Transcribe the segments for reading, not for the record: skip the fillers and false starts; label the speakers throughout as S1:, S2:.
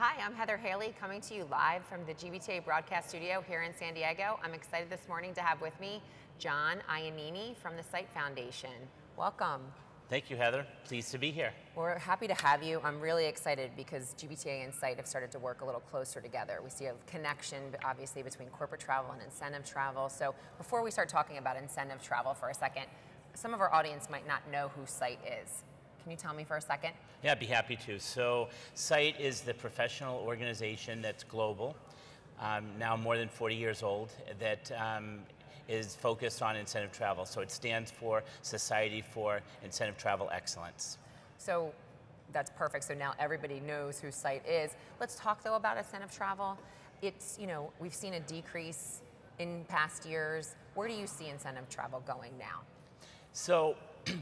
S1: Hi, I'm Heather Haley coming to you live from the GBTA broadcast studio here in San Diego. I'm excited this morning to have with me John Iannini from the Site Foundation. Welcome.
S2: Thank you, Heather. Pleased to be here.
S1: We're happy to have you. I'm really excited because GBTA and Site have started to work a little closer together. We see a connection, obviously, between corporate travel and incentive travel. So before we start talking about incentive travel for a second, some of our audience might not know who Site is. Can you tell me for a second?
S2: Yeah, I'd be happy to. So Site is the professional organization that's global, now more than 40 years old, that is focused on incentive travel. So it stands for Society for Incentive Travel Excellence.
S1: So that's perfect. So now everybody knows who Site is. Let's talk though about incentive travel. It's, we've seen a decrease in past years. Where do you see incentive travel going now?
S2: So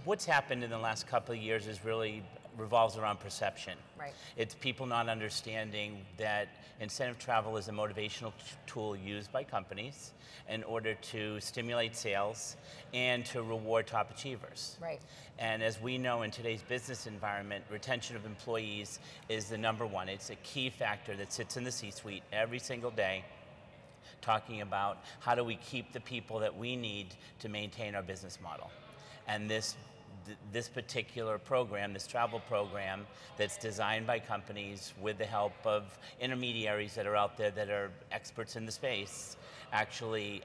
S2: what's happened in the last couple of years is really revolves around perception.
S1: Right.
S2: It's people not understanding that incentive travel is a motivational tool used by companies in order to stimulate sales and to reward top achievers.
S1: Right.
S2: And as we know in today's business environment, retention of employees is the number one. It's a key factor that sits in the C-suite every single day, talking about how do we keep the people that we need to maintain our business model. And this particular program, this travel program that's designed by companies with the help of intermediaries that are out there that are experts in the space, actually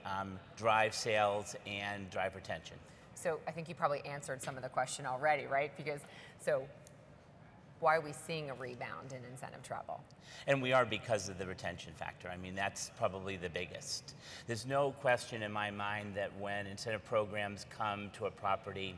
S2: drive sales and drive retention.
S1: So I think you probably answered some of the question already, right? So why are we seeing a rebound in incentive travel?
S2: And we are because of the retention factor. I mean, that's probably the biggest. There's no question in my mind that when incentive programs come to a property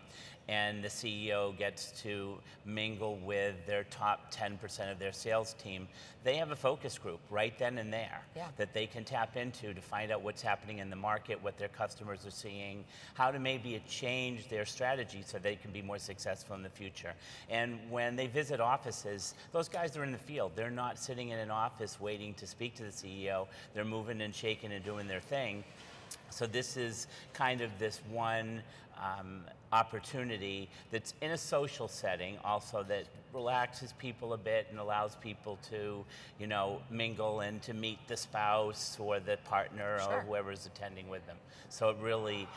S2: and the CEO gets to mingle with their top 10% of their sales team, they have a focus group right then and there that they can tap into to find out what's happening in the market, what their customers are seeing, how to maybe change their strategy so they can be more successful in the future. And when they visit offices, those guys are in the field. They're not sitting in an office waiting to speak to the CEO. They're moving and shaking and doing their thing. So this is kind of this one opportunity that's in a social setting also that relaxes people a bit and allows people to, mingle and to meet the spouse or the partner or whoever's attending with them. So it really,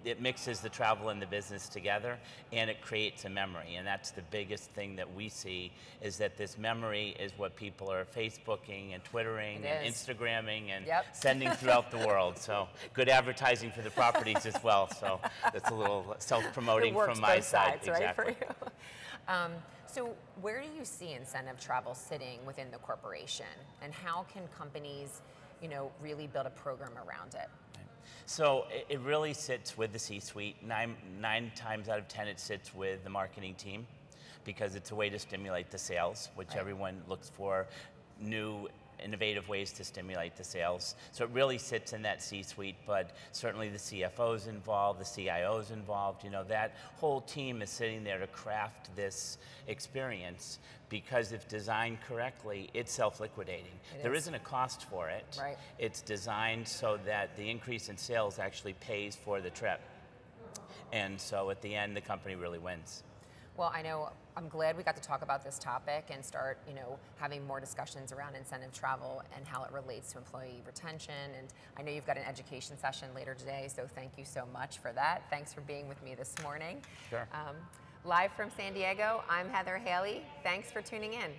S2: it mixes the travel and the business together and it creates a memory. And that's the biggest thing that we see is that this memory is what people are Facebooking and Twittering and Instagramming and sending throughout the world. So good advertising for the properties as well. So that's a little self-promoting from my side.
S1: Exactly. Right, for you. So where do you see incentive travel sitting within the corporation, and how can companies, really build a program around it?
S2: So it really sits with the C-suite. Nine times out of 10, it sits with the marketing team because it's a way to stimulate the sales, which everyone looks for new innovative ways to stimulate the sales. So it really sits in that C-suite, but certainly the CFO's involved, the CIO's involved, that whole team is sitting there to craft this experience because if designed correctly, it's self-liquidating. There isn't a cost for it.
S1: Right.
S2: It's designed so that the increase in sales actually pays for the trip. And so at the end, the company really wins.
S1: Well, I'm glad we got to talk about this topic and start, having more discussions around incentive travel and how it relates to employee retention. And I know you've got an education session later today, so thank you so much for that. Thanks for being with me this morning.
S2: Sure.
S1: Live from San Diego, I'm Heather Haley. Thanks for tuning in.